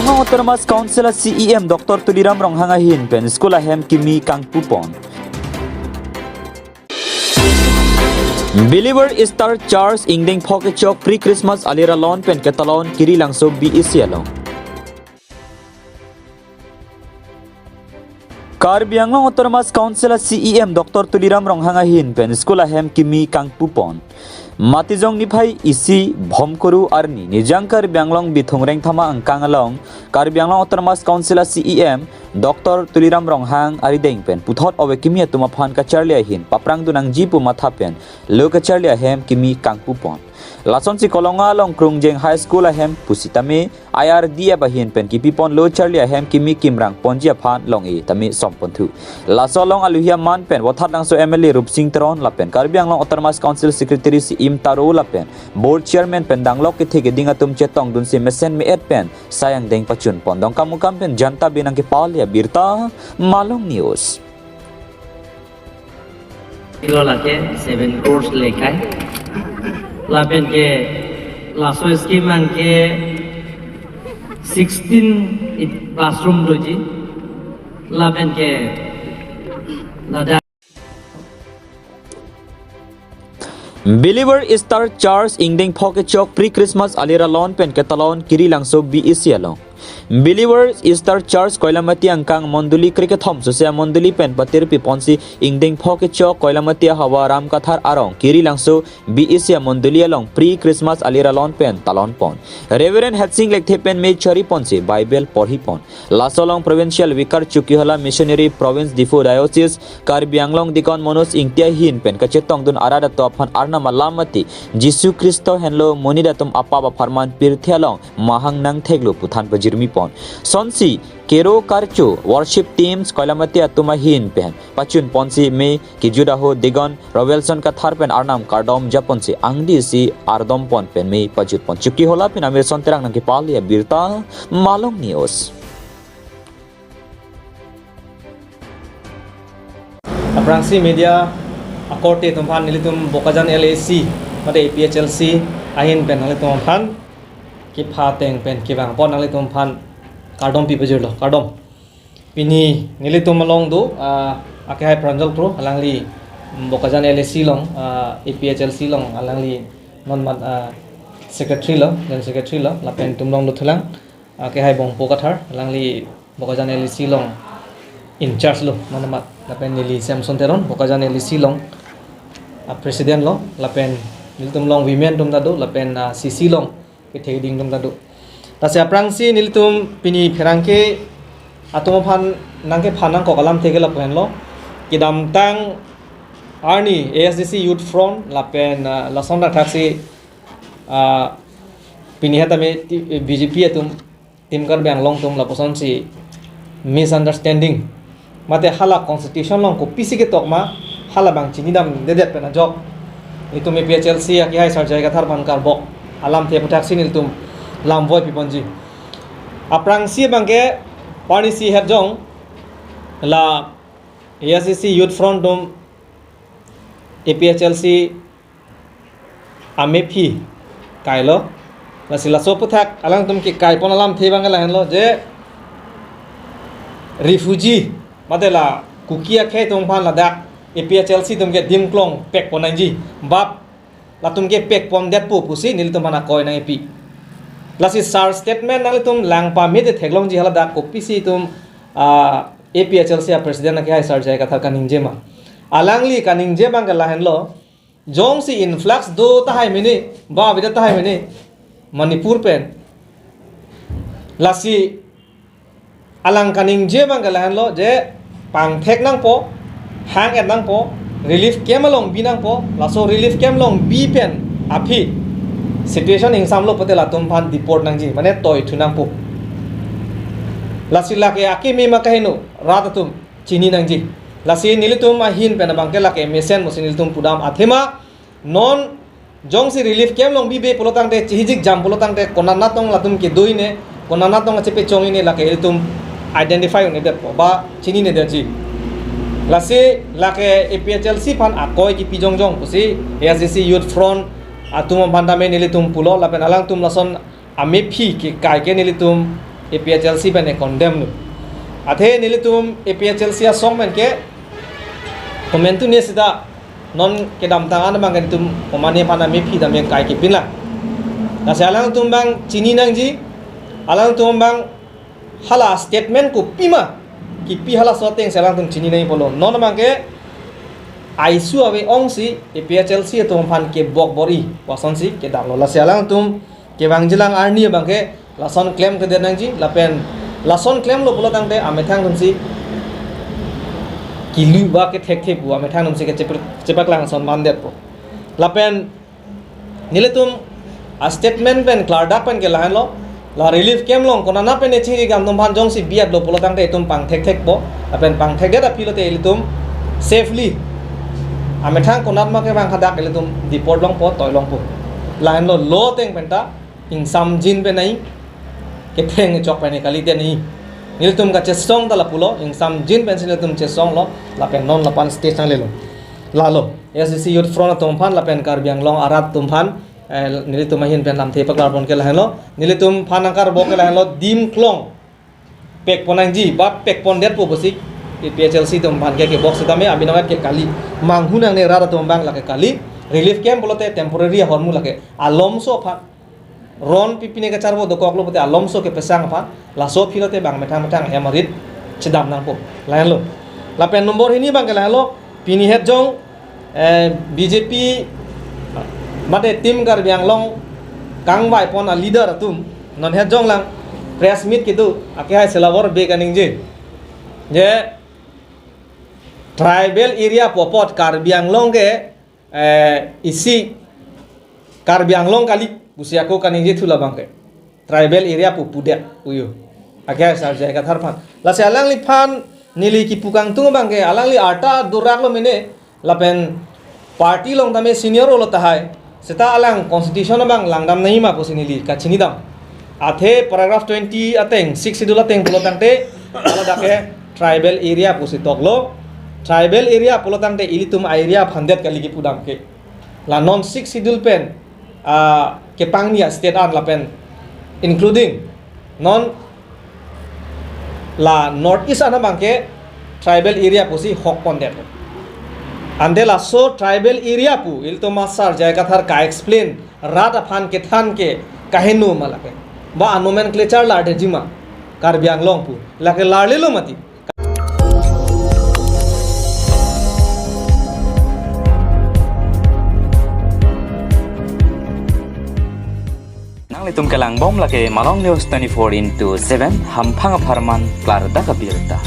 Karbiango Autonomous Council CEM Dr. Tuliram Ronghangahin pen School Ahem Kimi Kangpupon. Believer Star Charles Ingding Pocket Chok Pre-Christmas Alira Lon pen Katalon Kiri Langso BECLong. Karbiango Autonomous Council CEM Dr. Tuliram Ronghangahin pen School Ahem Kimi Kangpupon. Matizong nipai isi bhomkoru arni nijangkar Bianglong bitongreng thama angkangalong Karbianglong Autonomous Council CEM Dr. Tuliram Ronghang arideng pen puthot owe kimi atuma phan ka charlia hin paprang dunang jipu matha pen lo ka charlia hem kimi kangpupon lason si kolonga long krungjeng high school ahem pusitame IRD bahin pen kipipon lo charlia hem kimi kimrang ponjia phan long e tami somponthu lasolong aluhia man pen wathat nang so MLA Rupsing Tron lapen Karbianglong Autonomous Council Secretary si Im Taro lapen board chairman pen danglok ke thege dinga tum chetong dun si mesen me et pen sayang deng pachun pondong kamukam pen janta binang ke pal Abirta Malong News. Ilo lake 7 crores lekai. Lapen ke laso scheme an ke 16 classroom doji. Lapen ke lada. Believer Star Charles Ingding Pocket Chok Pre-Christmas Alira Lon pen Katalon Kiri Langso BECLong. Believer Star Charles Koilamati Angkang Monduli Cricket Home Sosia Monduli Pen Patir Piponsi Ingding Pocket Chok Koilamati Hawa Ram Kathar Arong Kiri Langso BECA Monduli Along Pre-Christmas Alira Lon pen Talon Pon Reverend Hatsing Lekte pen Made Chari Ponsi Bible Porhi Pon Lasolong Provincial Vicar Chukihala Missionary Province Difu Diocese Karbianglong Dikon Monos Ingtia Hin pen Kachetong Dun Arada Topan Arna Malamati Jisu Kristo Henlo Monidatum Apapa Farman Pirthialong Mahang Nang Theglo Puthan Pajirmi Pon Sonsi Kero Karcho Worship Teams Koilamati Atuma Hin pen Pachun Ponsi Me Kijudaho Digon Rovelson Kathar pen Arnam Kardom Japonsi Angdi si Ardom Pon pen Me Pajut Pon Chuki Hola pen Amir Sonterang Nang Kipali Abirta Malong News. Aprangsi media akorte tumpan nilitum bokajan LAC mate APHLC ahin pen nalitum pan kipha teng pen kibang pon nalitum pan kardom pi bajurlo kardom Pini nilitum Malong do akai pranjal pro alangli bokajan LAC long APHLC long alangli non mat secretary lo dan secretary lo lapen tumlong luthulang akai bong pokathar alangli bokajan LAC long in charge lo manamat lapen nili Samson Teron bokajan LAC long president lo lapen nilitum long women tum dadu lapen CC long ke theding tum dadu tase aprangsi nilitum Pini pherangke atoma phan nangke phanang ko kalam thege lapen lo kidam tang arni ASDC youth front lapen lasonda thaksi Pini hatame BJP atum tim Karbianglong tum laposon si misunderstanding mate hala constitution long ko pisi ke tokma hala bang chinidam dedet pena jok itu me PHLC aki hai sarjai ka thar ban kar bok alam the putak sinil tum lam voi piponji aprang si bangke pani si herjong la ASCC youth front dum APHLC amepi kailo la sila so putak alang tum ki kai pon alam the bangala henlo je refugee madela kukia khe tum phan ladak APHLC tum ke dim klong pek ponanji bab la tum ke pek pom det pu pusi nil tum mana koi na epi lasi sar statement nang tum lang pa me de theglong ji halada kopi si tum APHLC president ke hai sar jai ka thar kaning jema alangli kaning je bang la henlo jong si influx do ta hai mini ba bi ta hai mini Manipur pen lasi alang kaning je bang la henlo je pang thek nang po hang et nang po relief camp along binang po laso relief camp long bi pen api situation ing samlo patela tum phan deport nang ji mane toy thunang po lasi lake akimi makahino ratatum chini nang ji lasi nilitum ahin pen bangke lake mesen musinilitum pudam athema non jongsi relief camp long bi be polotang te chihijik jam polotang te konana tong latum ke doine konana tong chepe chongine lake ilitum identify ne det po ba chini ne det ji lasi lake APHLC phan akoi ki pijongjong pusi ASCC youth front atuma bandame nilitum pulo lapen alang tum lason amepi ki kai ke nilitum APHLC ben e condemn nu athe nilitum APHLC a song men ke comment tu ne sida non ke dam tangan bang tum pomane pana me phi da me kai ke pinla la salang tum bang chini nang ji alang tum bang hala statement ku pima ki pi hala soteng salang tum chini nai polo non bang ke aisu ave ongsi APHLC tum phan ke bok bori wason si ke dam lo la salang tum ke bang jilang arni bang ke lason claim ke denang ji lapen lason claim lo polo tang te amethang tum si kilu ba ke thek thek bu amethang tum si ke cepak lang son mandet po lapen niletum a statement pen clardak pen ke lahan lo la relief kem long kona na pen e chiri gam tum phan jong si biat lo polo tang te tum pang thek thek po apen pang thek da pilo te ilitum safely amethang konat ma ke bang khadak ilitum deport long po toy long po lahan lo teng penta ing sam jin pe nai ke theng chok pe ne kali te ni nilitum ka chesong ta la pulo ing sam jin pen silitum chesong lo la pen non la pan station le lo la lo SCC youth front tum phan la pen kar biang long arat tum phan nilitum mahin pen lam the paklar bon ke la lo nilitum phan angkar bo ke la lo dim klong pek ponang ji ba pek pon det po bosik PHLC tum phan ke box ta me abinagat ke kali manghunang ne rara tum bang la ke kali relief camp bolote temporary hormu la ke alomso phan ron pipine ka charbo do koklo bote alomso ke pesang phan la so philote bang metang emarit chidam nang po lain lo la pen nomor ini bang ke la lo pini het jong BJP mate tim gar biang long kang vai pon a leader atum non het jong lang press meet kitu ake hai selawor be kaning je tribal area popot kar biang long ke isi kar biang long kali busia ko kaning je thula bang ke tribal area pu pudet uyu ake sar jai ka thar phan la se alang li phan nili ki pukang tung bang ke alang li arta durak lo mene lapen party long dame senior lo tahai seta alang constitution bang langdam nahi ma posinili ka chini dam athe paragraph 20 ateng 6 schedule ateng pulo tangte ala dake tribal area pusi toklo tribal area pulo tangte ilitum area phandet kali ki pudam ke la non 6 schedule pen ke pangnia state an lapen including non la north east ana bangke tribal area pusi hok pondet andela so tribal area pu ilto masar jaiga thar ka explain rata phan ke than ke kahenu malake ba nomenclature la de jima kar biang long pu lake larle lo mati Litum kelang bom lake Malong News 24/7 ham phang pharman klar da Abirta.